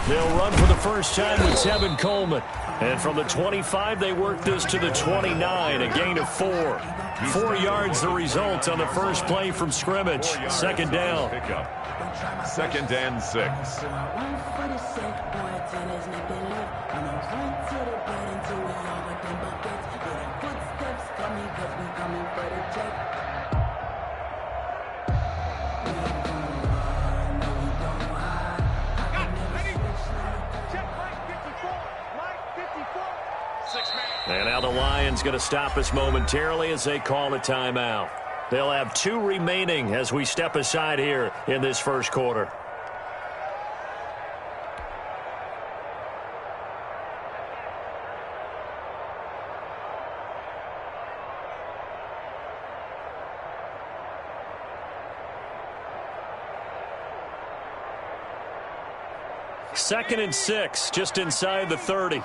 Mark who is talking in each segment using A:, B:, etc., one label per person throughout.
A: They'll run for the first time with Tevin Coleman. And from the 25, they work this to the 29, a gain of 4. 4 yards the result on the first play from scrimmage. Second down.
B: Second and 6.
A: And now the Lions going to stop us momentarily as they call a timeout. They'll have 2 remaining as we step aside here in this first quarter. Second and 6, just inside the 30.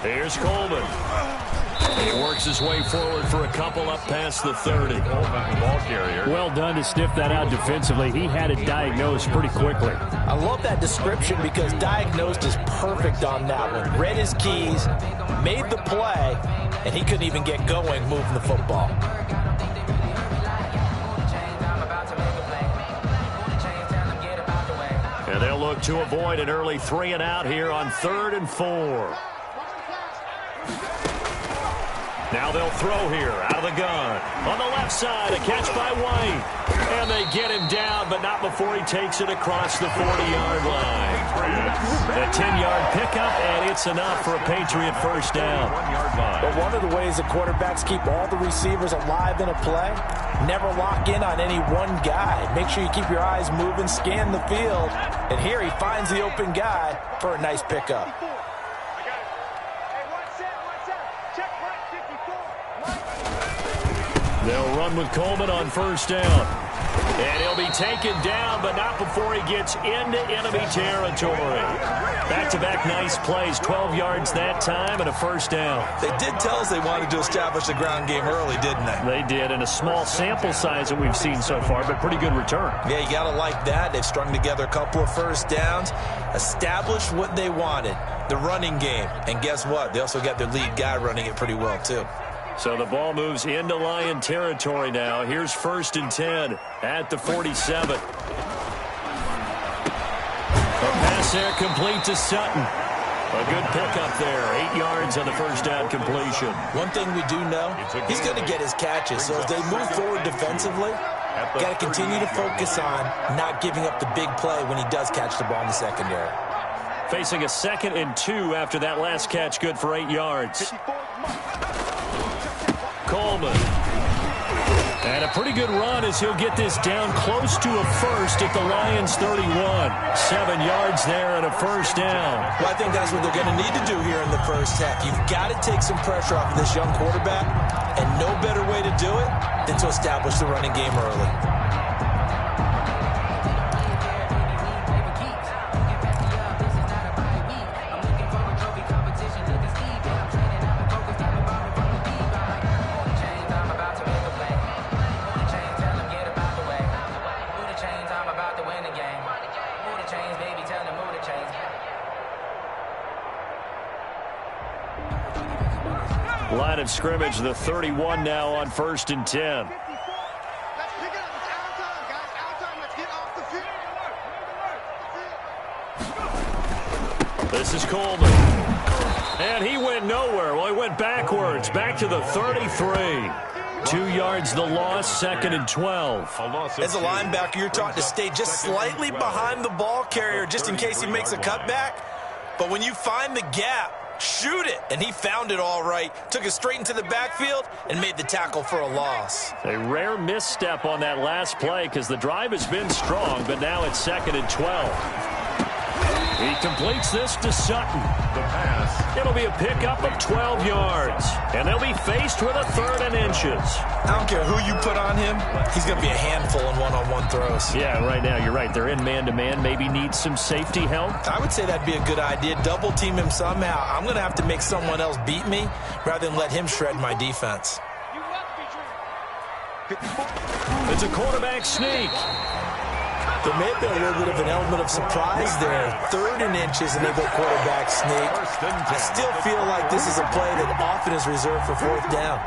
A: Here's Coleman. He works his way forward for a couple up past the 30.
B: Ball carrier.
C: Well done to sniff that out defensively. He had it diagnosed pretty quickly.
D: I love that description because diagnosed is perfect on that one. Read his keys, made the play, and he couldn't even get going moving the football.
A: And they'll look to avoid an early 3 and out here on 3rd and 4. Now they'll throw here out of the gun. On the left side, a catch by White. And they get him down, but not before he takes it across the 40-yard line. A 10-yard pickup, and it's enough for a Patriot first down.
B: 1-yard line.
D: But one of the ways that quarterbacks keep all the receivers alive in a play, never lock in on any one guy. Make sure you keep your eyes moving, scan the field. And here he finds the open guy for a nice pickup.
A: They'll run with Coleman on first down. And he'll be taken down, but not before he gets into enemy territory. Back-to-back nice plays, 12 yards that time and a first down.
E: They did tell us they wanted to establish the ground game early, didn't they?
A: They did, in a small sample size that we've seen so far, but pretty good return.
E: Yeah, you got to like that. They've strung together a couple of first downs, established what they wanted, the running game. And guess what? They also got their lead guy running it pretty well, too.
A: So the ball moves into Lion territory now. Here's 1st and 10 at the 47. A pass there complete to Sutton. A good pickup there. 8 yards on the first down completion.
E: One thing we do know, he's going to get his catches. So as they move forward defensively, got to continue to focus on not giving up the big play when he does catch the ball in the secondary.
A: Facing a 2nd and 2 after that last catch, good for 8 yards. Coleman. And a pretty good run as he'll get this down close to a first at the Lions 31. 7 yards there and a first down.
E: Well, I think that's what they're going to need to do here in the first half. You've got to take some pressure off of this young quarterback, and no better way to do it than to establish the running game early.
A: Line of scrimmage, the 31 now on 1st and 10. This is Coleman. And he went nowhere. Well, he went backwards, back to the 33. 2 yards the loss, 2nd and 12.
E: As a linebacker, you're taught to stay just slightly behind the ball carrier just in case he makes a cutback. But when you find the gap, shoot it. And he found it all right. Took it straight into the backfield and made the tackle for a loss.
A: A rare misstep on that last play because the drive has been strong, but now it's 2nd and 12. He completes this to Sutton.
B: The pass.
A: It'll be a pickup of 12 yards, and they'll be faced with a 3rd and inches.
E: I don't care who you put on him. He's going to be a handful in one-on-one throws.
A: Yeah, right now, you're right. They're in man-to-man. Maybe need some safety help.
E: I would say that'd be a good idea. Double team him somehow. I'm going to have to make someone else beat me rather than let him shred my defense.
A: It's a quarterback sneak.
E: There may have been a little bit of an element of surprise there. 3rd and inches, and they go quarterback sneak. I still feel like this is a play that often is reserved for 4th down.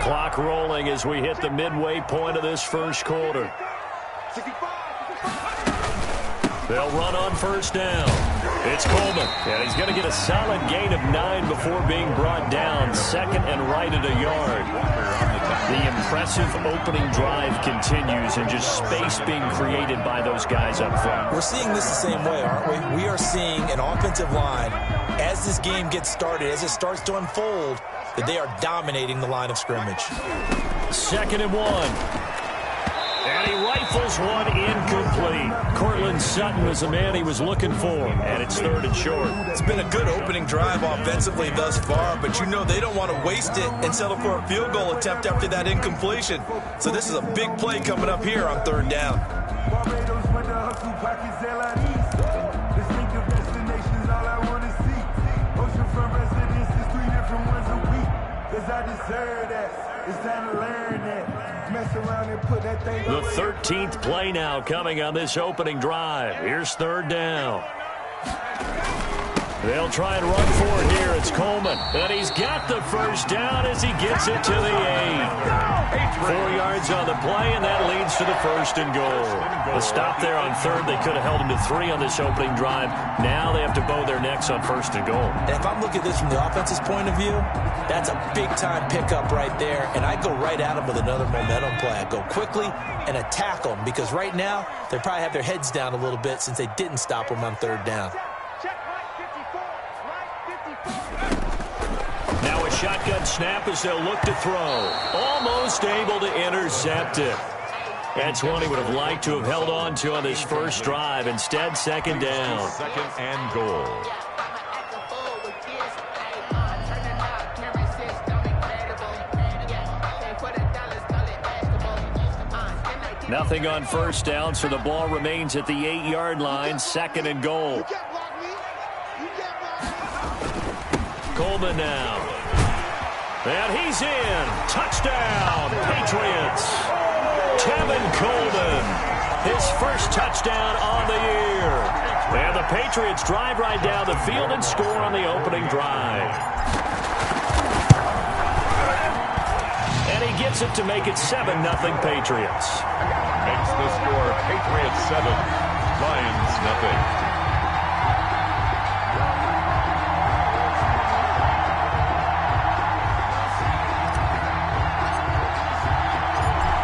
A: Clock rolling as we hit the midway point of this first quarter. They'll run on 1st down. It's Coleman, and he's going to get a solid gain of 9 before being brought down. 2nd and right at a yard. The impressive opening drive continues, and just space being created by those guys up front.
E: We're seeing this the same way, aren't we? We are seeing an offensive line, as this game gets started, as it starts to unfold, that they are dominating the line of scrimmage.
A: 2nd and 1. And he rifles one incomplete. Cortland Sutton was the man he was looking for, and it's 3rd and short.
E: It's been a good opening drive offensively thus far, but you know they don't want to waste it and settle for a field goal attempt after that incompletion. So this is a big play coming up here on 3rd down.
A: The 13th play now coming on this opening drive. Here's 3rd down. They'll try and run for it here. It's Coleman. And he's got the 1st down as he gets it to the 8. 4 yards on the play, and that leads to the 1st and goal. The stop there on 3rd. They could have held him to 3 on this opening drive. Now they have to bow their necks on 1st and goal.
E: And if I'm looking at this from the offense's point of view, that's a big-time pickup right there. And I go right at him with another momentum play. I go quickly and attack them because right now they probably have their heads down a little bit since they didn't stop them on 3rd down.
A: Now a shotgun snap as they'll look to throw. Almost able to intercept it. That's one he would have liked to have held on to on this first drive. Instead, 2nd down.
B: 2nd and goal.
A: Nothing on 1st down, so the ball remains at the 8-yard line. 2nd and goal. Coleman now. And he's in. Touchdown, Patriots. Tevin Coleman, his first touchdown on the year. And the Patriots drive right down the field and score on the opening drive. And he gets it to make it 7-0 Patriots.
B: Makes the score Patriots 7, Lions nothing.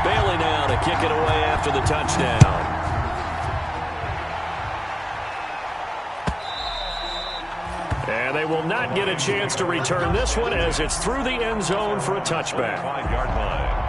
A: Bailey now to kick it away after the touchdown. And they will not get a chance to return this one as it's through the end zone for a touchback.
B: 5-yard line.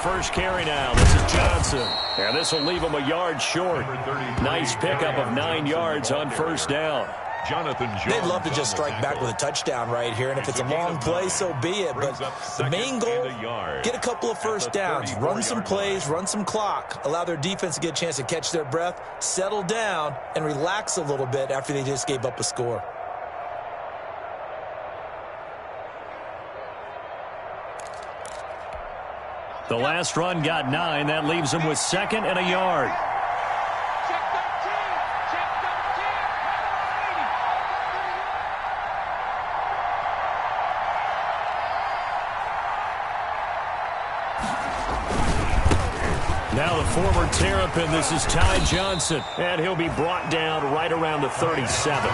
A: First carry now. This is Johnson. And this will leave him a yard short. Nice pickup of 9 yards on 1st down.
E: They'd love to just strike back with a touchdown right here, and if it's a long play, so be it. But the main goal, get a couple of 1st downs, run some plays, run some clock, allow their defense to get a chance to catch their breath, settle down, and relax a little bit after they just gave up a score.
A: The last run got 9. That leaves him with 2nd and a yard. Now the former Terrapin, this is Ty Johnson, and he'll be brought down right around the 37.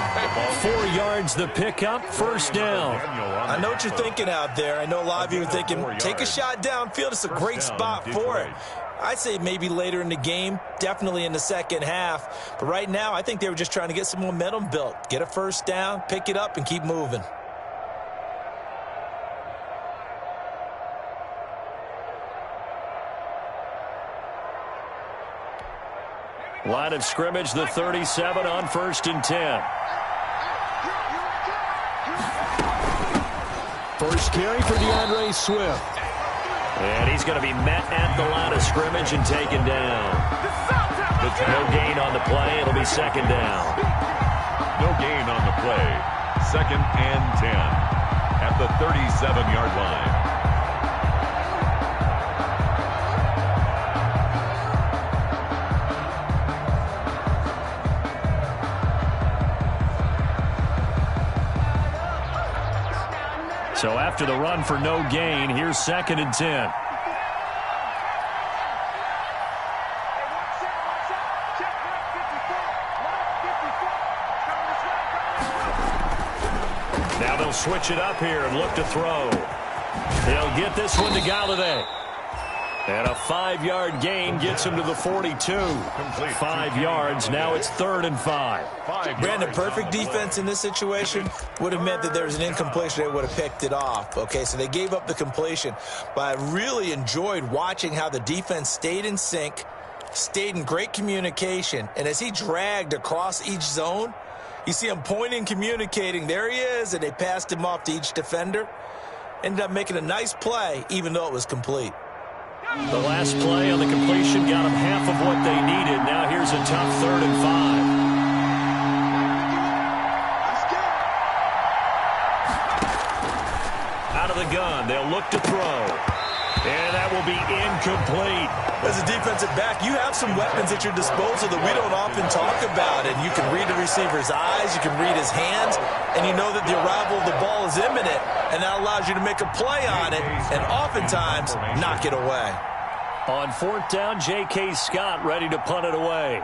A: 4 yards the pickup, first down.
E: I know what you're thinking out there. I know a lot of you are thinking, take a shot downfield. It's a great spot for it. I'd say maybe later in the game, definitely in the second half. But right now, I think they were just trying to get some momentum built. Get a first down, pick it up, and keep moving.
A: Line of scrimmage, the 37 on 1st and 10.
C: First carry for DeAndre Swift.
A: And he's going to be met at the line of scrimmage and taken down. No gain on the play. It'll be second down.
B: No gain on the play. 2nd and 10 at the 37-yard line.
A: So after the run for no gain, here's 2nd and 10. Now they'll switch it up here and look to throw. They'll get this one to Galladay. And a 5-yard gain gets him to the 42. 5 yards. Now it's 3rd and 5.
E: Brandon, perfect defense in this situation would have meant that there was an incompletion. They would have picked it off. Okay, so they gave up the completion. But I really enjoyed watching how the defense stayed in sync, stayed in great communication. And as he dragged across each zone, you see him pointing, communicating. There he is, and they passed him off to each defender. Ended up making a nice play, even though it was complete.
A: The last play on the completion got them half of what they needed. Now here's a tough 3rd and 5. Out of the gun, they'll look to throw. And that will be incomplete.
E: As a defensive back, you have some weapons at your disposal that we don't often talk about. And you can read the receiver's eyes, you can read his hands, and you know that the arrival of the ball is imminent. And that allows you to make a play on it and oftentimes knock it away.
A: On 4th down, J.K. Scott ready to punt it away.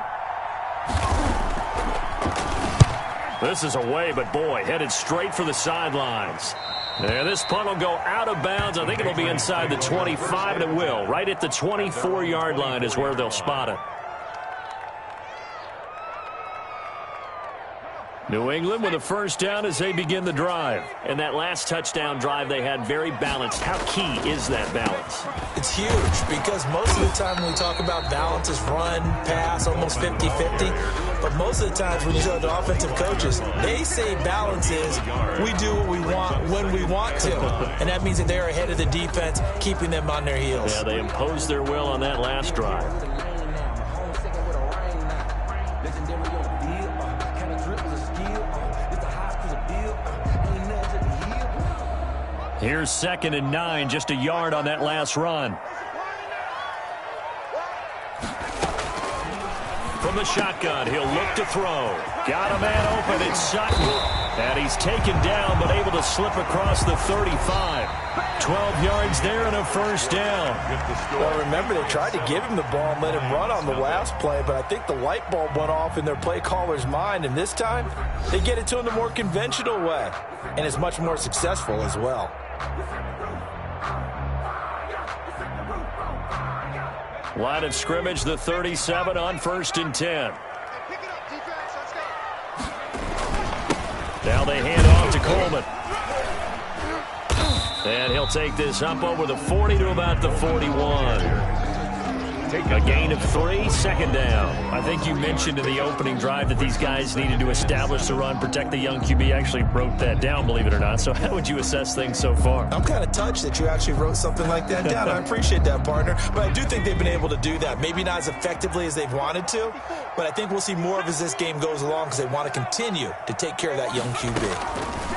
A: This is away, but boy, headed straight for the sidelines. And this punt will go out of bounds. I think it'll be inside the 25, and it will. Right at the 24-yard line is where they'll spot it. New England with a first down as they begin the drive. And that last touchdown drive they had very balanced. How key is that balance?
E: It's huge because most of the time when we talk about balance is run, pass, almost 50-50. But most of the times when you talk to offensive coaches, they say balance is we do what we want when we want to. And that means that they're ahead of the defense, keeping them on their heels.
A: Yeah, they imposed their will on that last drive. Here's 2nd and 9, just a yard on that last run. From the shotgun, he'll look to throw. Got a man open, it's Sutton. And he's taken down, but able to slip across the 35. 12 yards there and a first down.
E: Well, remember, they tried to give him the ball and let him run on the last play, but I think the light bulb went off in their play caller's mind, and this time, they get it to him the more conventional way, and it's much more successful as well.
A: Line of scrimmage, the 37 on 1st and 10. Now they hand off to Coleman. And he'll take this up over the 40 to about the 41. A gain of 3, 2nd down. I think you mentioned in the opening drive that these guys needed to establish the run, protect the young QB. Actually wrote that down, believe it or not. So how would you assess things so far?
E: I'm kind of touched that you actually wrote something like that down. I appreciate that, partner. But I do think they've been able to do that. Maybe not as effectively as they've wanted to, but I think we'll see more of as this game goes along because they want to continue to take care of that young QB.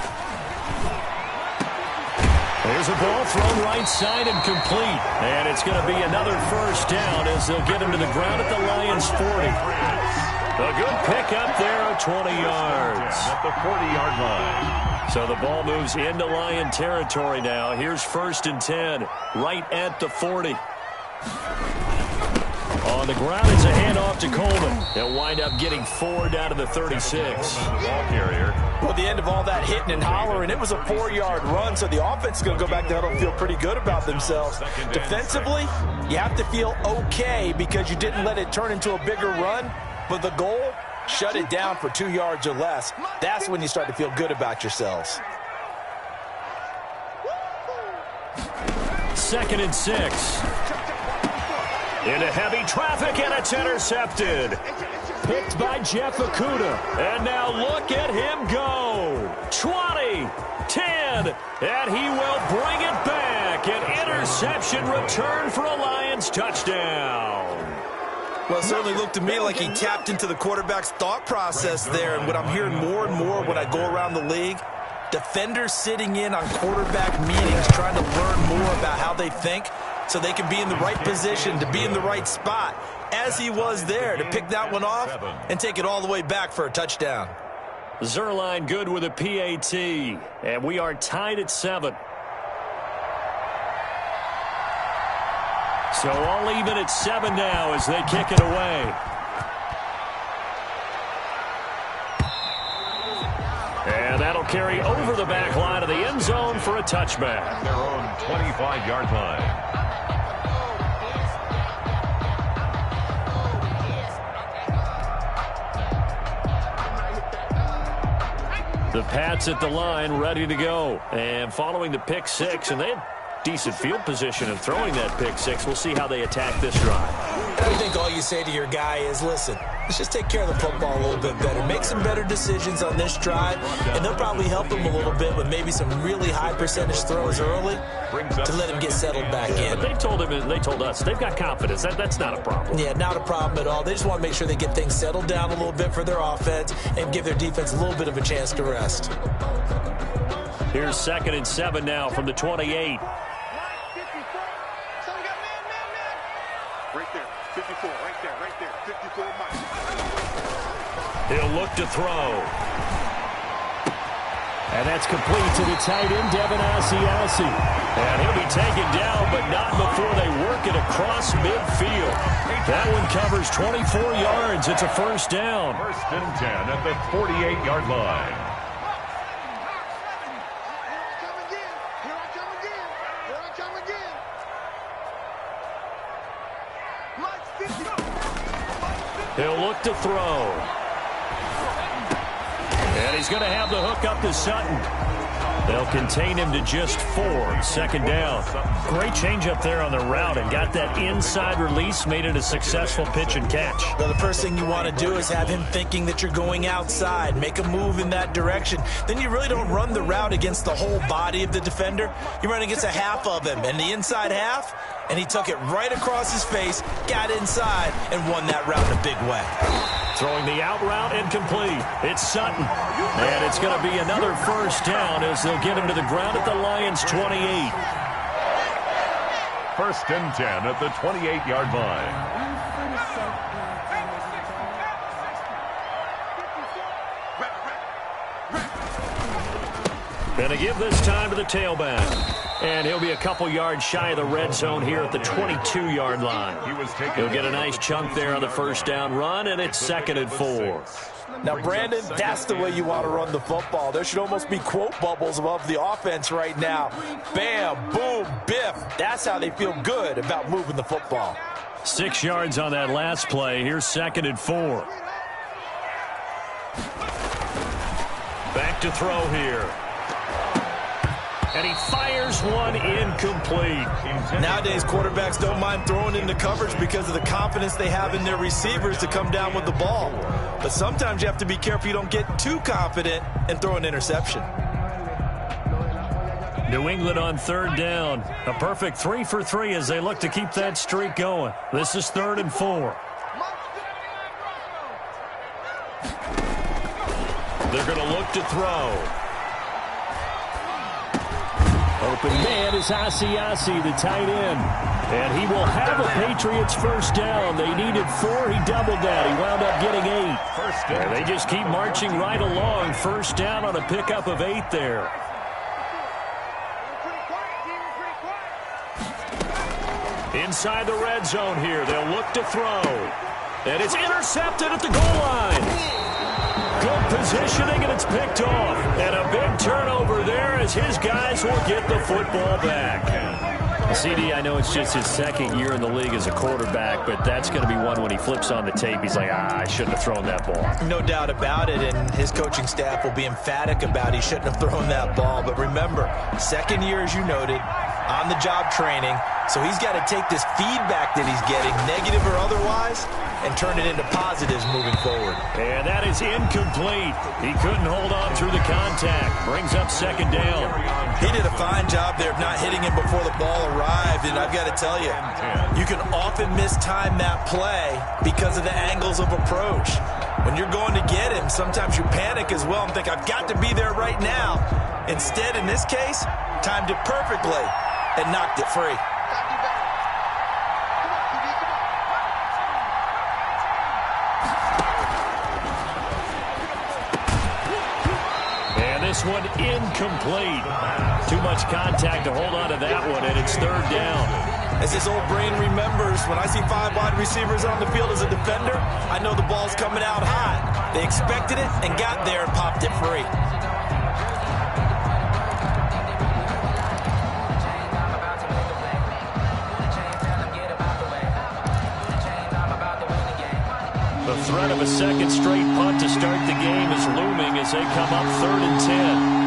A: There's a ball thrown right side and complete. And it's going to be another first down as they'll get him to the ground at the Lions' 40. A good pickup there of 20 yards.
B: At the 40-yard line.
A: So the ball moves into Lion territory now. Here's 1st and 10, right at the 40. On the ground, it's a handoff to Coleman. They'll wind up getting 4 down to the 36.
B: Ball carrier.
D: Well, at the end of all that hitting and hollering, it was a 4-yard run, so the offense is going to go back to huddle and feel pretty good about themselves. Defensively, you have to feel okay because you didn't let it turn into a bigger run, but the goal, shut it down for 2 yards or less. That's when you start to feel good about yourselves.
A: 2nd and 6. Into heavy traffic, and it's intercepted. Picked by Jeff Okudah. And now look at him go. 20, 10, and he will bring it back. An interception return for a Lions touchdown.
E: Well, it certainly looked to me like he tapped into the quarterback's thought process there. And what I'm hearing more and more when I go around the league, defenders sitting in on quarterback meetings trying to learn more about how they think so they can be in the right position to be in the right spot, as he was there to pick that one off and take it all the way back for a touchdown.
A: Zerline good with a PAT, and we are tied at 7. So all even at 7 now as they kick it away. And that'll carry over the back line of the end zone for a touchback.
B: Their own 25-yard line.
A: The Pats at the line, ready to go. And following the pick 6, and they had decent field position of throwing that pick 6. We'll see how they attack this drive.
E: I think all you say to your guy is, listen, let's just take care of the football a little bit better. Make some better decisions on this drive, and they'll probably help him a little bit with maybe some really high percentage throws early to let him get settled back in.
A: But they told him, and they told us, they've got confidence. That's not a problem.
E: Yeah, not a problem at all. They just want to make sure they get things settled down a little bit for their offense and give their defense a little bit of a chance to rest.
A: Here's 2nd and 7 now from the 28.
F: Right there, 54, right there, 54 miles.
A: He'll look to throw.
C: And that's complete to the tight end, Devin Asiasi.
A: And he'll be taken down, but not before they work it across midfield. That one covers 24 yards. It's a first down.
B: 1st and 10 at the 48-yard line.
A: He'll look to throw. And he's going to have the hook up to Sutton. They'll contain him to just 4. 2nd down. Great change up there on the route and got that inside release, made it a successful pitch and catch.
E: Well, the first thing you want to do is have him thinking that you're going outside, make a move in that direction. Then you really don't run the route against the whole body of the defender. You run against a half of him, and the inside half, and he took it right across his face, got inside, and won that route in a big way.
A: Throwing the out route incomplete. It's Sutton. And it's going to be another first down as they'll get him to the ground at the Lions' 28.
B: 1st and 10 at the 28-yard line.
A: Going to give this time to the tailback. And he'll be a couple yards shy of the red zone here at the 22-yard line. He'll get a nice chunk there on the first down run, and it's 2nd and 4.
D: Now, Brandon, that's the way you want to run the football. There should almost be quote bubbles above the offense right now. Bam, boom, biff. That's how they feel good about moving the football.
A: 6 yards on that last play. Here's 2nd and 4. Back to throw here. And he fires one incomplete.
E: Nowadays, quarterbacks don't mind throwing into coverage because of the confidence they have in their receivers to come down with the ball. But sometimes you have to be careful you don't get too confident and throw an interception.
A: New England on 3rd down. A perfect 3 for 3 as they look to keep that streak going. This is 3rd and 4. They're going to look to throw.
C: Open man is Asiasi, the tight end. And he will have a Patriots first down. They needed 4. He doubled that. He wound up getting 8.
A: And they just keep marching right along. First down on a pickup of 8 there. Inside the red zone here, they'll look to throw. And it's intercepted at the goal line. Good positioning, and it's picked off. And a big turnover there as his guys will get the football back.
C: CD, I know it's just his second year in the league as a quarterback, but that's going to be one when he flips on the tape. He's like, I shouldn't have thrown that ball.
D: No doubt about it, and his coaching staff will be emphatic about he shouldn't have thrown that ball. But remember, second year, as you noted, on-the-job training, so he's got to take this feedback that he's getting, negative or otherwise, and turn it into positives moving forward.
A: And that is incomplete. He couldn't hold on through the contact. Brings up second down.
E: He did a fine job there of not hitting him before the ball arrived, and I've got to tell you, you can often mistime that play because of the angles of approach. When you're going to get him, sometimes you panic as well and think, I've got to be there right now. Instead, in this case, timed it perfectly and knocked it free.
A: This one incomplete. Too much contact to hold on to that one, and it's third down.
E: As his old brain remembers, when I see 5 wide receivers on the field as a defender, I know the ball's coming out high. They expected it and got there and popped it free.
A: The threat of a second straight punt to start the game is looming as they come up 3rd and 10.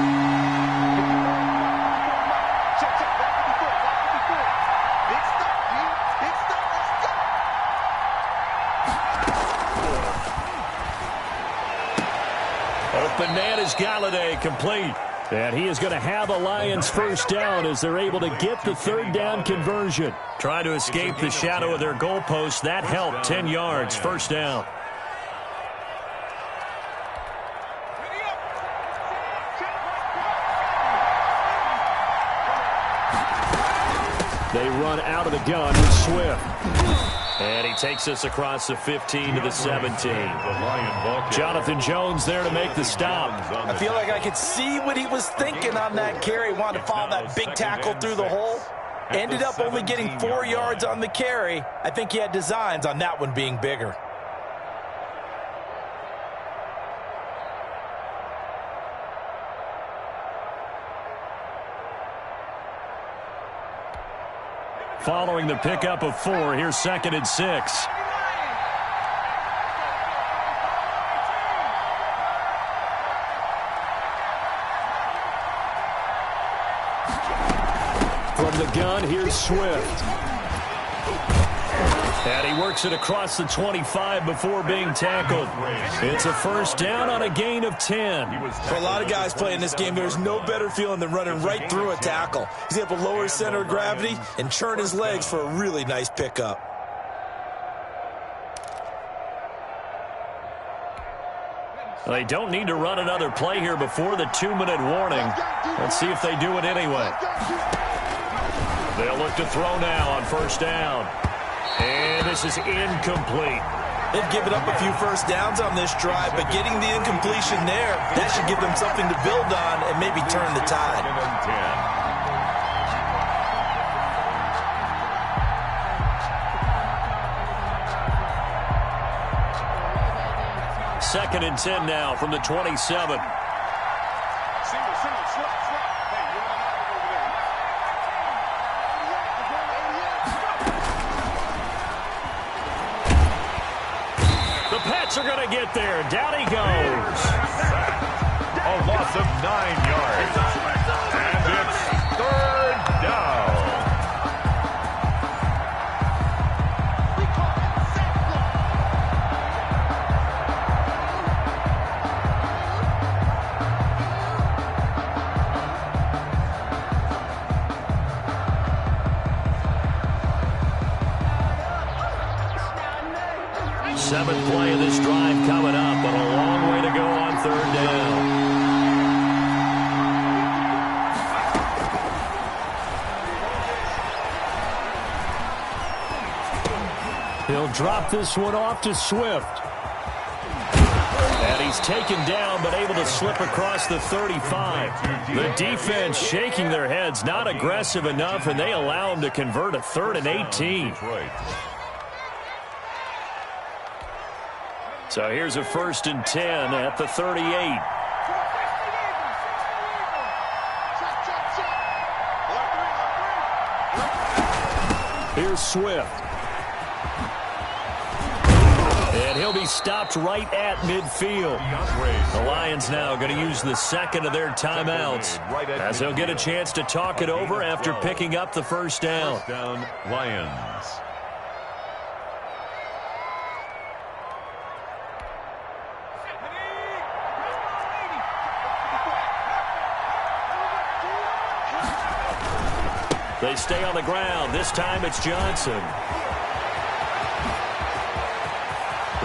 A: Open man is Galladay, complete. And he is going to have a Lions first down as they're able to get the third down conversion. Trying to escape the shadow of their goalpost. That helped. 10 yards, first down. They run out of the gun with Swift. And he takes us across the 15 to the 17. Jonathan Jones there to make the stop.
D: I feel like I could see what he was thinking on that carry. Wanted to follow that big tackle through the hole. Ended up only getting 4 yards on the carry. I think he had designs on that one being bigger.
A: Following the pickup of 4, here's 2nd and 6. From the gun, here's Swift. And he works it across the 25 before being tackled. It's a first down on a gain of 10.
E: For a lot of guys playing this game, there's no better feeling than running right through a tackle. He's able to lower his center of gravity and churn his legs for a really nice pickup.
A: They don't need to run another play here before the 2-minute warning. Let's see if they do it anyway. They'll look to throw now on first down. And this is incomplete.
E: They've given up a few first downs on this drive, but getting the incompletion there, that should give them something to build on and maybe turn the tide.
A: 2nd and 10 now from the 27. Are going to get there. Down he goes.
B: A loss of 9 yards. And it's 3rd down.
A: Seventh play of this drive coming up, but a long way to go on 3rd down. He'll drop this one off to Swift. And he
C: he's taken down but able to slip across the 35. The defense shaking their heads, not aggressive enough, and they allow him to convert a 3rd and 18. So here's a 1st and 10 at the 38. Here's Swift. And he'll be stopped right at midfield. The Lions now going to use the second of their timeouts as they'll get a chance to talk it over after picking up the first down.
B: First down, Lions.
C: They stay on the ground. This time it's Johnson.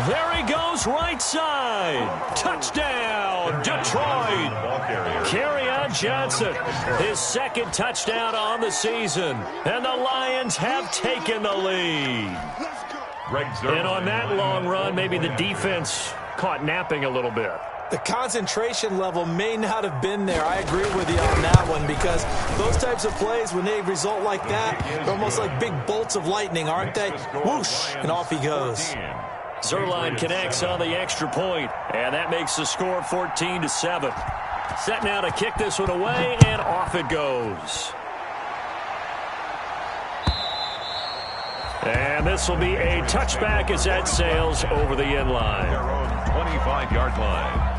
C: There he goes, right side. Touchdown, Detroit. Kerryon Johnson, his 2nd touchdown on the season. And the Lions have taken the lead. And on that long run, maybe the defense caught napping a little bit.
D: The concentration level may not have been there. I agree with you on that one, because those types of plays, when they result like that, they're almost like big bolts of lightning, aren't they? Whoosh, and off he goes.
C: Zerline connects on the extra point, and that makes the score 14-7. Set now to kick this one away, and off it goes. And this will be a touchback as that sails over the end line.
B: Their own 25-yard line.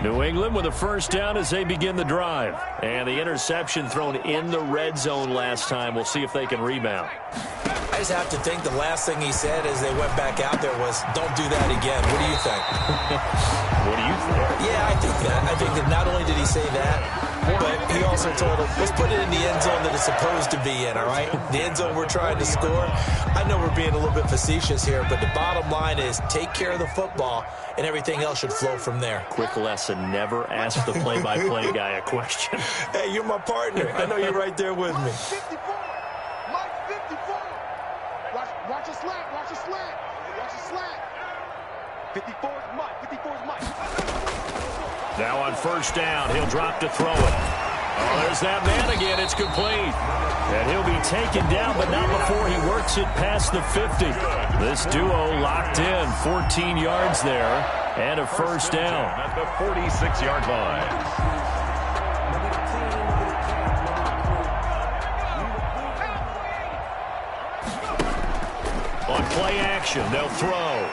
C: New England with a first down as they begin the drive. And the interception thrown in the red zone last time. We'll see if they can rebound.
D: I just have to think the last thing he said as they went back out there was, don't do that again. What do you think?
C: What do you think?
D: Yeah, I think that. I think that not only did he say that, but he also told him, let's put it in the end zone that it's supposed to be in, all right? The end zone we're trying to score. I know we're being a little bit facetious here, but the bottom line is take care of the football, and everything else should flow from there.
C: Quick lesson, never ask the play-by-play guy a question.
D: Hey, you're my partner. I know you're right there with me.
F: 54. Mike 54. Watch a slant. Watch a slant. Watch a slant. 54 is Mike. 54 is Mike.
C: Now on first down, he'll drop to throw it. Oh, there's that man again. It's complete. And he'll be taken down, but not before he works it past the 50. This duo locked in, 14 yards there, and a first down.
B: At the 46-yard line.
C: On play action, they'll throw.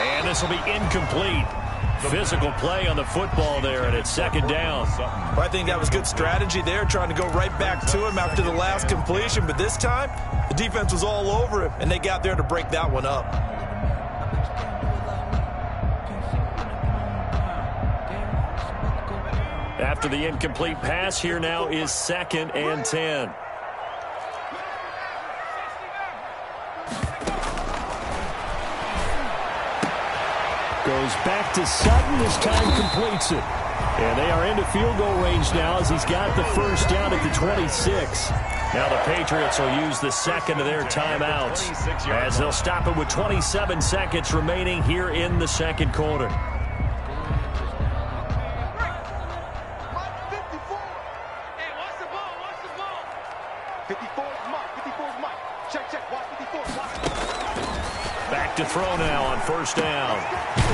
C: And this will be incomplete. Physical play on the football there, and it's second down.
D: Well, I think that was good strategy there, trying to go right back to him after the last completion. But this time, the defense was all over him, and they got there to break that one up.
C: After the incomplete pass, here now is 2nd and 10. Goes back to Sutton. This time completes it. And they are into field goal range now as he's got the first down at the 26. Now the Patriots will use the second of their timeouts as they'll stop it with 27 seconds remaining here in the second quarter.
F: Mike 54. Hey, watch the ball. Watch the ball. 54 is Mike. 54 is Mike. Check. Watch 54. Watch.
C: Back to throw now on first down.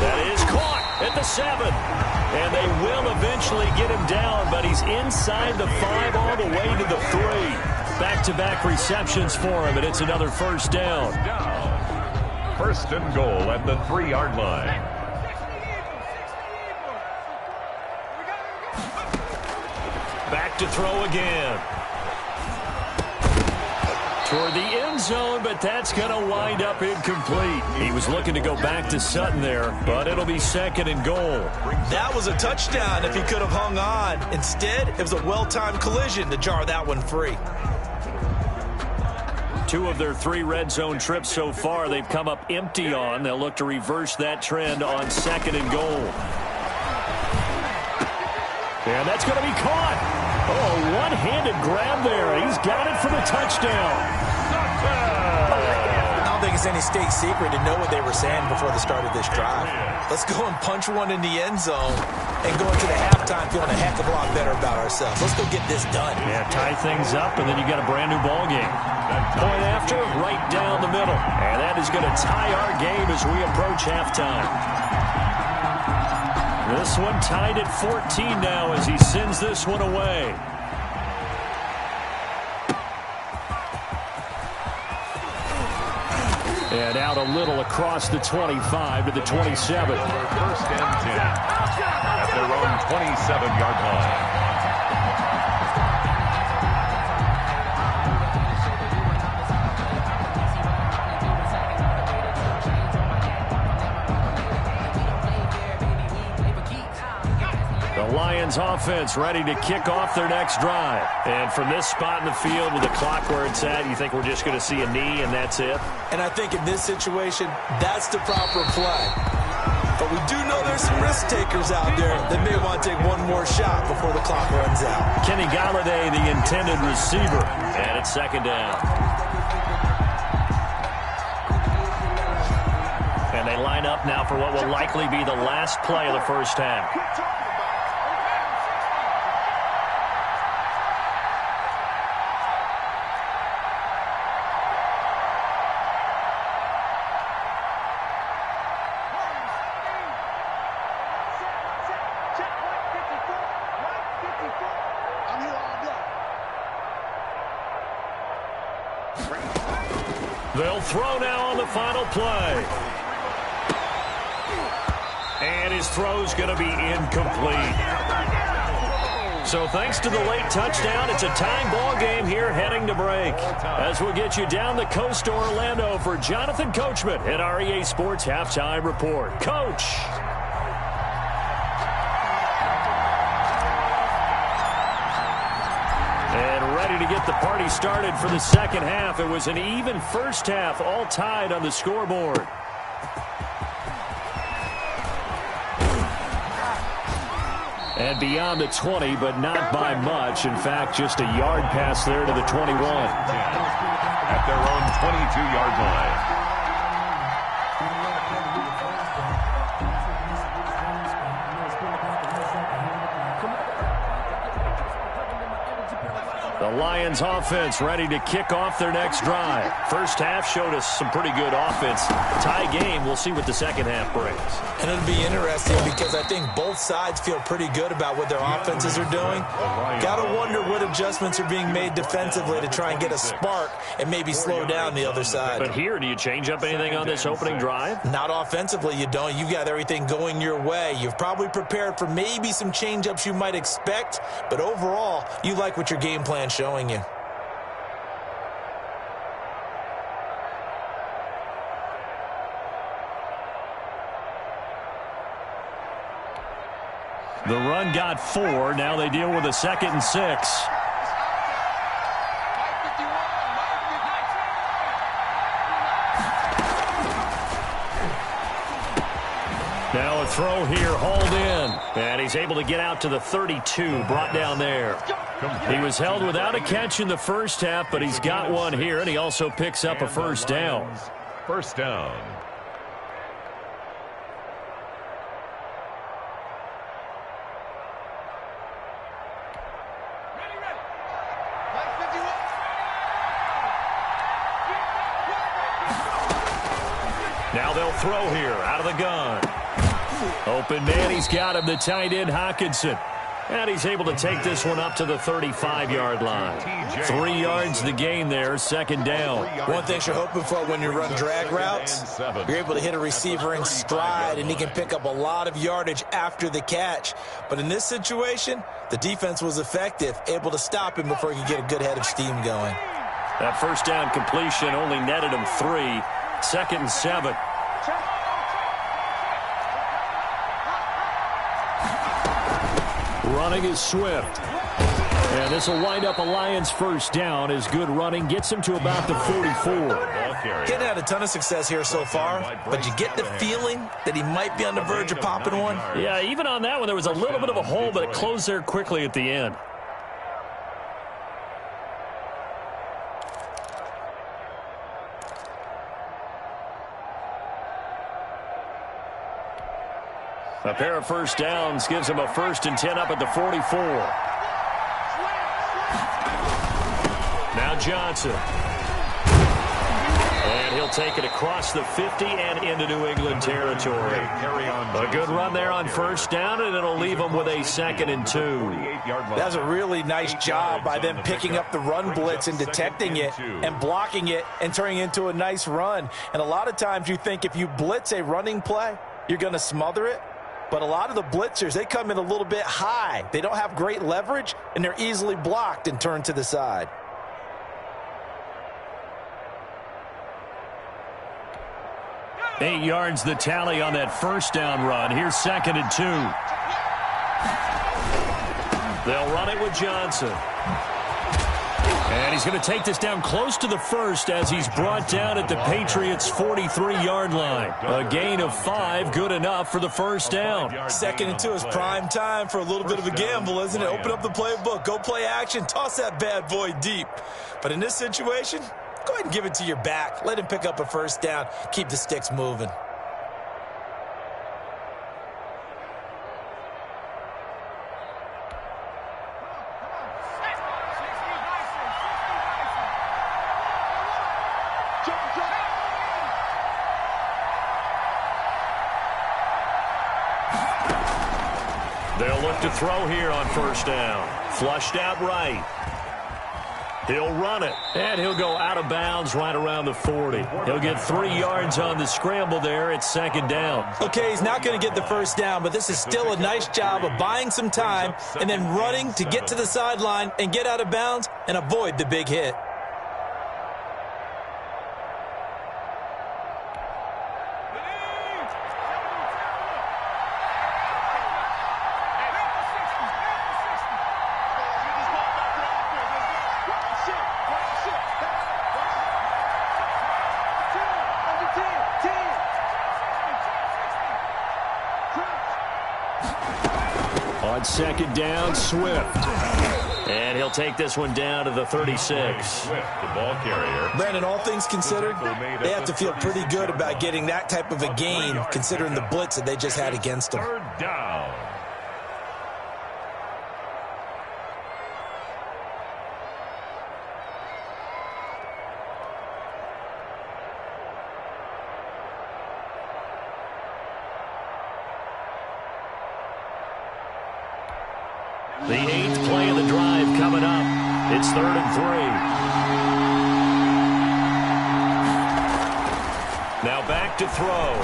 C: That is caught at the 7. And they will eventually get him down, but he's inside the 5 all the way to the 3. Back-to-back receptions for him, and it's another first down.
B: First and goal at the 3-yard line.
C: Back to throw again. Toward the end zone, but that's going to wind up incomplete. He was looking to go back to Sutton there, but it'll be second and goal.
D: That was a touchdown if he could have hung on. Instead, it was a well-timed collision to jar that one free.
C: 2 of their 3 red zone trips so far they've come up empty on. They'll look to reverse that trend on second and goal. And that's going to be caught. Oh, a one-handed grab there. He's got it for the touchdown.
E: I don't think it's any state secret to know what they were saying before the start of this drive. Let's go and punch one in the end zone and go into the halftime feeling a heck of a lot better about ourselves. Let's go get this done.
C: Yeah, tie things up, and then you got a brand new ball game. Point after, right down the middle. And that is going to tie our game as we approach halftime. This one tied at 14 now as he sends this one away. And out a little across the 25 to the 27.
B: First and 10 at their own 27-yard line.
C: The Lions offense ready to kick off their next drive. And from this spot in the field with the clock where it's at, you think we're just going to see a knee and that's it?
E: And I think in this situation, that's the proper play. But we do know there's some risk takers out there that may want to take one more shot before the clock runs out.
C: Kenny Galladay, the intended receiver. And it's second down. And they line up now for what will likely be the last play of the first half. They'll throw now on the final play. And his throw's going to be incomplete. So thanks to the late touchdown, it's a time ball game here heading to break. As we'll get you down the coast to Orlando for Jonathan Coachman at our EA Sports Halftime Report. Coach. To get the party started for the second half. It was an even first half, all tied on the scoreboard. And beyond the 20, but not by much. In fact, just a yard pass there to the 21.
B: At their own 22-yard line.
C: The Lions offense ready to kick off their next drive. First half showed us some pretty good offense. Tie game, we'll see what the second half brings.
E: And it'll be interesting because I think both sides feel pretty good about what their offenses are doing. Got to wonder what adjustments are being made defensively to try and get a spark and maybe slow down the other side.
C: But here, do you change up anything on this opening drive?
E: Not offensively, you don't. You've got everything going your way. You've probably prepared for maybe some change-ups you might expect, but overall, you like what your game plan showing you.
C: The run got 4. Now they deal with a 2nd and 6. Now a throw here, hauled in. And he's able to get out to the 32, brought down there. He was held without a catch in the first half, but he's got one here, and he also picks up a first down.
B: First down.
C: Now they'll throw here out of the gun. Open man, he's got him, the tight end Hockenson. And he's able to take this one up to the 35-yard line. 3 yards the gain there, second down.
E: One thing you're hoping for when you run drag routes, you're able to hit a receiver in stride, and he can pick up a lot of yardage after the catch. But in this situation, the defense was effective, able to stop him before he could get a good head of steam going.
C: That first down completion only netted him 3. Second and 7. Running is Swift. And this will wind up a Lions first down as good running gets him to about the 44.
E: Getting had a ton of success here so far, but you get the feeling that he might be on the verge of popping one.
C: Yeah, even on that one, there was a little bit of a hole, but it closed there quickly at the end. A pair of first downs gives him a 1st and 10 up at the 44. Now Johnson. And he'll take it across the 50 and into New England territory. A good run there on first down, and it'll leave them with a 2nd and 2.
D: That's a really nice job by them picking up the run blitz and detecting it and blocking it and turning it into a nice run. And a lot of times you think if you blitz a running play, you're going to smother it. But a lot of the blitzers, they come in a little bit high. They don't have great leverage, and they're easily blocked and turned to the side.
C: Eight yards the tally on that first down run. Here's 2nd and 2. They'll run it with Johnson. And he's going to take this down close to the 1st as he's brought down at the Patriots' 43-yard line. A gain of 5, good enough for the first down.
E: 2nd and 2 is prime time for a little bit of a gamble, isn't it? Open up the playbook, go play action, toss that bad boy deep. But in this situation, go ahead and give it to your back. Let him pick up a first down. Keep the sticks moving.
C: They'll look to throw here on first down. Flushed out right. He'll run it, and he'll go out of bounds right around the 40. He'll get 3 yards on the scramble there. It's 2nd down.
E: Okay, he's not going to get the first down, but this is still a nice job of buying some time and then running to get to the sideline and get out of bounds and avoid the big hit.
C: On 2nd down, Swift. And he'll take this one down to the 36.
B: Swift, the ball carrier.
E: Brandon, all things considered, they have to feel pretty good about getting that type of a gain considering the blitz that they just had against them.
B: 3rd down.
C: The 8th play of the drive coming up. It's 3rd and 3. Now back to throw.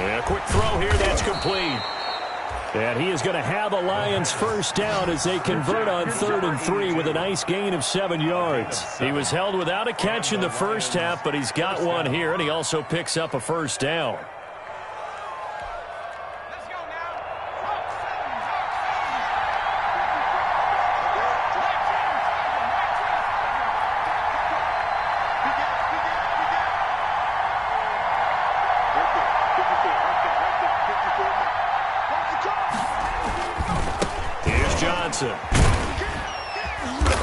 C: And a quick throw here. That's complete. And he is going to have a Lions first down as they convert on 3rd and 3 with a nice gain of 7 yards. He was held without a catch in the first half, but he's got one here, and he also picks up a first down.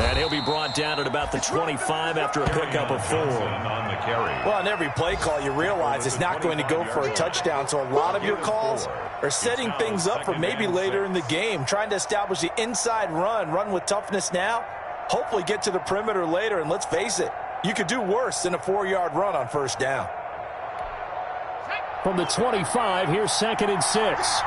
C: And he'll be brought down at about the 25 after a pickup of 4.
D: Well, on every play call, you realize it's not going to go for a touchdown, so a lot of your calls are setting things up for maybe later in the game, trying to establish the inside run with toughness now, hopefully get to the perimeter later, and let's face it, you could do worse than a 4-yard run on first down.
C: From the 25, here's 2nd and 6.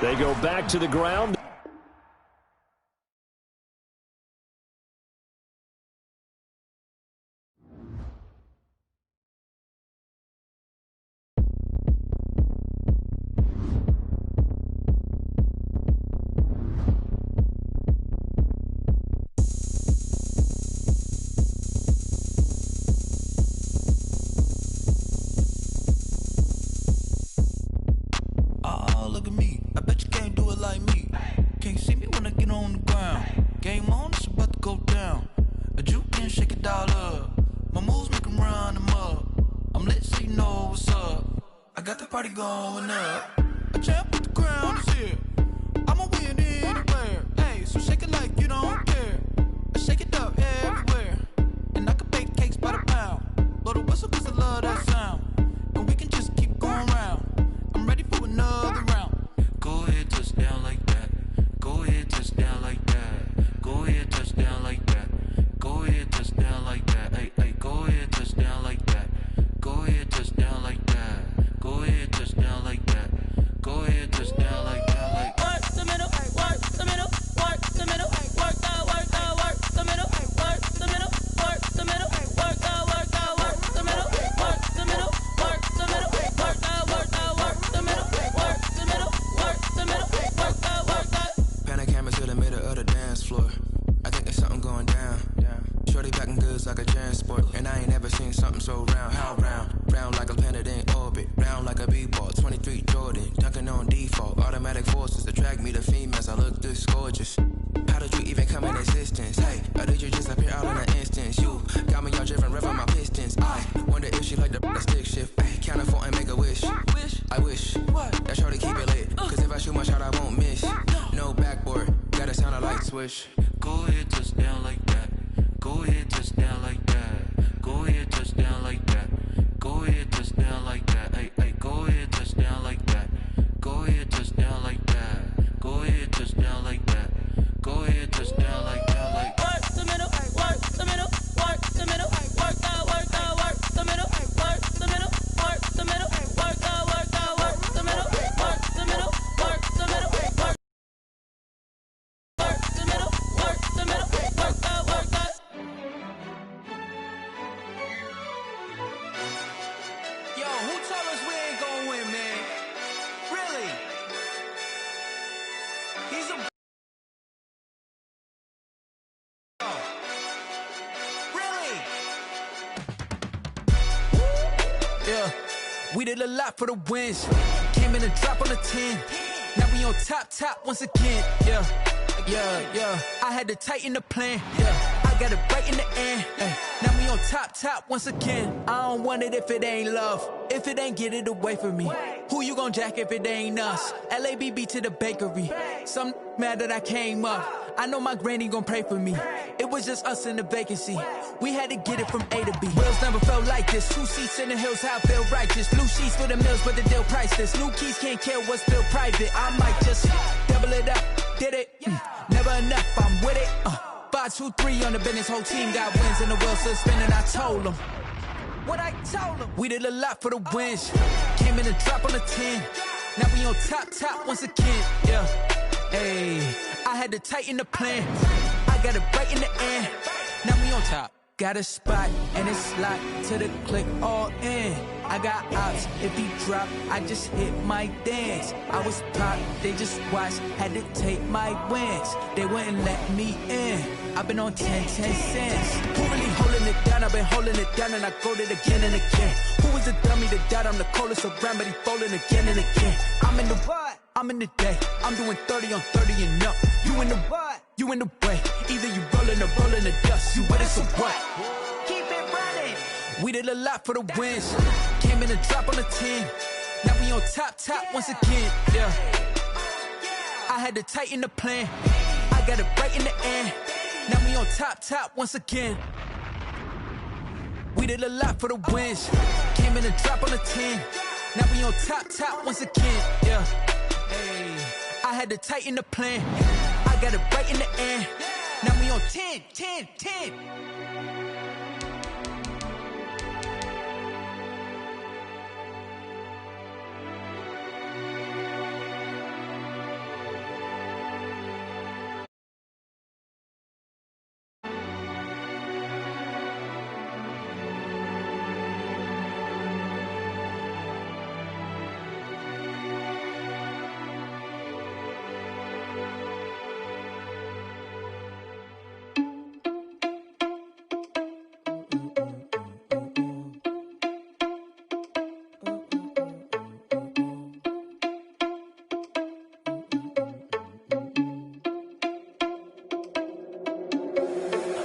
C: They go back to the ground.
G: Game on, it's about to go down. A juke and shake it all up. My moves make 'em got the party going up. A champ with the crown is here. I'ma win anywhere. Hey, so shake it like you don't care. I shake it up everywhere. And I can bake cakes by the pound. Blow the whistle cause I love that sound. And we can just keep going round. I'm ready for another round. Go ahead, touch down like that. Go ahead, touch down like that. Go ahead, touch down like that. Go ahead, touch down like that. Hey, hey, go ahead, touch down like that. Go ahead, touch down like that. Go ahead, touch down like that. Go ahead, touch down like that. Like work the middle, work the middle, work the middle, work the middle, work the middle, work the middle, work the middle, work the middle, work the middle, work the middle, work the middle, work the middle, work the. Pan the camera to the middle of the dance floor. I think there's something going down. Shorty packing goods like a transport, and I ain't never seen something so round. How round? Round like a planet in orbit, round like a b-ball. 23 Jordan, dunking on default. Automatic forces attract me to females. I look this gorgeous. How did you even come in existence? Hey, or did you just appear out in an instance? You got me all driven, revving my pistons. I wonder if she like the stick shift. Ay, count it 4 and make a wish. I wish that shorty keep it lit, cause if I shoot my shot, I won't miss. No backboard, gotta sound a light switch. Go ahead, touch down like that. Go ahead, touch down like that. Go ahead, touch down like that. Go ahead, touch down like that. Hey, hey, go ahead, touch down like that. Go ahead, touch down like that. Go ahead, touch down like that. Go ahead, touch down like that. Like work the middle, work the middle, work the middle, work the middle, work the middle, work the middle, work the middle, work the middle, work the middle, work the middle, work the middle, work the. Yo, who told us we ain't gonna win, man? Really? He's a. Really? Yeah, we did a lot for the wins. Came in a drop on the 10. Now we on top once again. Yeah. I had to tighten the plan. Yeah, I got it right in the end. Now we on top once again. I don't want it if it ain't love. If it ain't, get it away from me. Who you gon' jack if it ain't us? LABB to the bakery. Some mad that I came up. I know my granny gon' pray for me. It was just us in the vacancy. We had to get it from A to B. Wheels never felt like this. 2 seats in the hills, how I feel righteous. Blue sheets for the mills, but the deal priceless. New keys can't kill what's still private. I might just double it up. Did it? Never enough, I'm with it. 5, 2, 3 on the business. Whole team got wins and the wheels still spinning. I told them what I told them. We did a lot for the wins. Came in a drop on the 10. Now we on top once again. Yeah. Hey, I had to tighten the plan. I got it right in the end. Now we on top. Got a spot and it's locked to the click all in. I got ops, if he drop, I just hit my dance. I was pop, they just watched, had to take my wins. They wouldn't let me in. I've been on 10 cents. Who really holding it down? I've been holding it down and I go it again and again. Who was the dummy that died? I'm the coldest around, but he folding again and again. I'm in the what? I'm in the day. I'm doing 30 on 30 and up. You in the what? You in the way. Either you rolling or rolling the dust. You with it, so what? Keep it running. We did a lot for the wins. Came in a drop on the 10. Now we on top once again. Yeah. I had to tighten the plan. I got it right in the end. Now we on top once again. We did a lot for the wins. Came in a drop on the 10. Now we on top once again. Yeah. Hey, I had to tighten the plan. I got it right in the end. Now we on 10.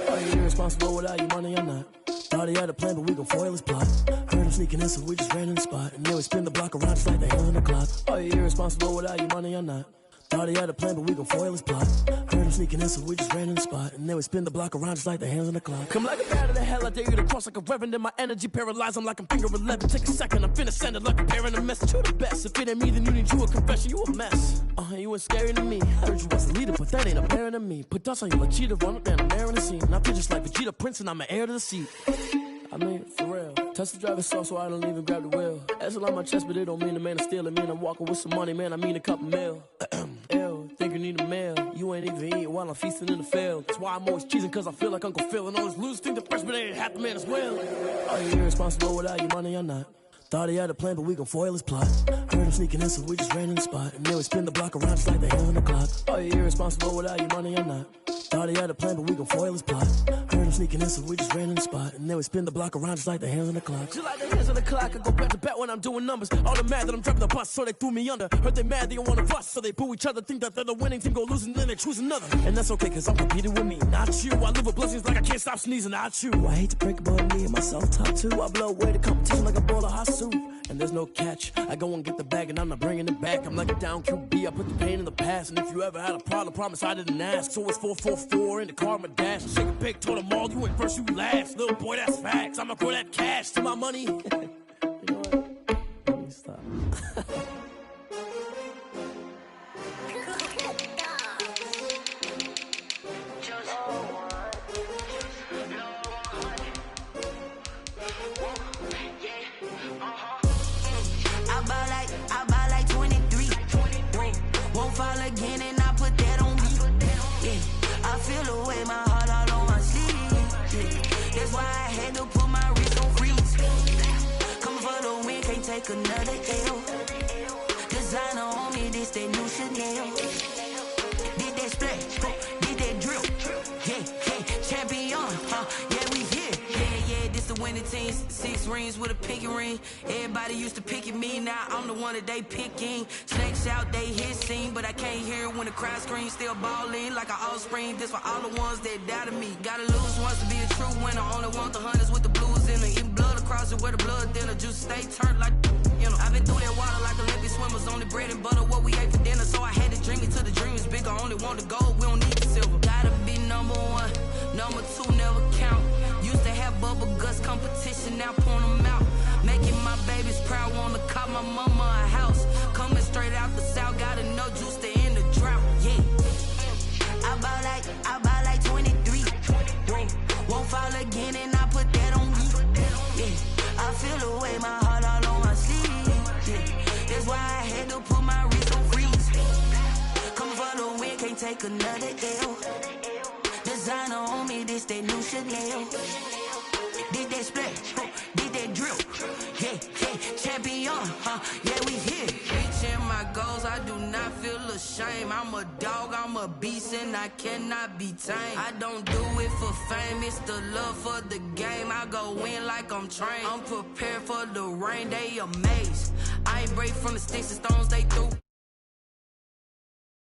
G: Are you irresponsible without your money or not?
H: Thought he had a plan, but we gon' foil his plot. Heard him sneaking in, so we just ran in the spot. And then we spin the block around just like the hands on the clock. Are you irresponsible without your money or not? Thought he had a plan, but we gon' foil his plot. Heard him sneaking in, so we just ran in the spot. And then we spin the block around just like the hands on the clock. Come like a bat of the hell, I dare you to cross like a reverend. In my energy paralyzed, I'm like I'm finger 11. Take a second, I'm finna send it like a parent a message. You the best, if it ain't me, then you need you a confession. You a mess, you ain't scary to me. Heard you was the leader, but that ain't apparent to me. Put dust on you like cheetah, run up down, I'm there in the scene. I feel just like Vegeta Prince, and I'm an heir to the seat. I mean, for real. Touch the driver's soft so I don't even grab the wheel. That's on my chest, but it don't mean the man is stealing. Mean I'm walking with some money, man, I mean a couple mil. Ew, think you need a meal. You ain't even eating while I'm feasting in the field. That's why I'm always cheesing, cause I feel like Uncle Phil. And all this losers think the freshman ain't half the man as well. Are you irresponsible without your money or not? Thought he had a plan, but we gon' foil his plot. Heard him sneaking in, so we just ran in the spot. And then we spin the block around just like the hands on the clock. Are you irresponsible without your money or not? Thought he had a plan, but we gon' foil his plot. Heard him sneaking in, so we just ran in the spot. And then we spin the block around just like the hands on the clock. Just like the hands on the clock, I go back to back when I'm doing numbers. All the mad that I'm driving the bus, so they threw me under. Heard they mad, they don't wanna bust, so they boo each other. Think that they're the winning team, go losing, then they choose another. And that's okay, cause I'm competing with me, not you. I live with blessings like I can't stop sneezing, not you. I hate to break it, but me and myself top two. I blow away the competition like a bowl of hot soup. And there's no catch. I go and get the bag and I'm not bringing it back. I'm like a down QB, I put the pain in the past. And if you ever had a problem, promise I didn't ask. So it's 444 in the car, my dash. Shake a pig, told them all, you ain't first, you last. Little boy, that's facts. I'ma throw that cash to my money. You know what? Let me stop.
I: I buy like 23. Won't fall again and I put that on me. Yeah, I feel the way my heart all on my sleeve. Yeah, that's why I had to put my wrist on freeze. Coming for the win, can't take another L. Designer on me, this that new Chanel. Did that splash, did that drill. Yeah, champion, yeah, we here. Yeah, this the winning team. 6 rings with a pinky ring. Everybody used to pick at me, now I'm the one that they picking. Snakes out, they hit scene, but I can't hear it when the crowd screams. Still ballin' like an offspring. This for all the ones that doubted me. Gotta lose once to be a true winner. Only want the hunters with the blues in it. Eating blood across it where the blood thinner. Juice stay turned like, you know. I've been through that water like Olympic swimmers. Only bread and butter, what we ate for dinner. So I had to dream it till the dream is bigger. Only want the gold, we don't need the silver. Gotta be number 1, number 2 never count. Used to have bubble guts competition, now point them out. Making my babies proud, wanna call my mama a house. Coming straight out the south, gotta know juice to end the drought. Yeah, I buy like 23. Won't fall again and I put that on me. Yeah, I feel the way my heart all on my sleeve. Yeah, that's why I had to put my wrist on freeze. Coming for the win, can't take another L. Designer on me, this that new Chanel. Did that splash, did that drill. Yeah, champion, yeah, we here. Reaching my goals, I do not feel ashamed. I'm a dog, I'm a beast, and I cannot be tamed. I don't do it for fame, it's the love for the game. I go in like I'm trained. I'm prepared for the rain, they amazed. I ain't break from the sticks and stones they threw.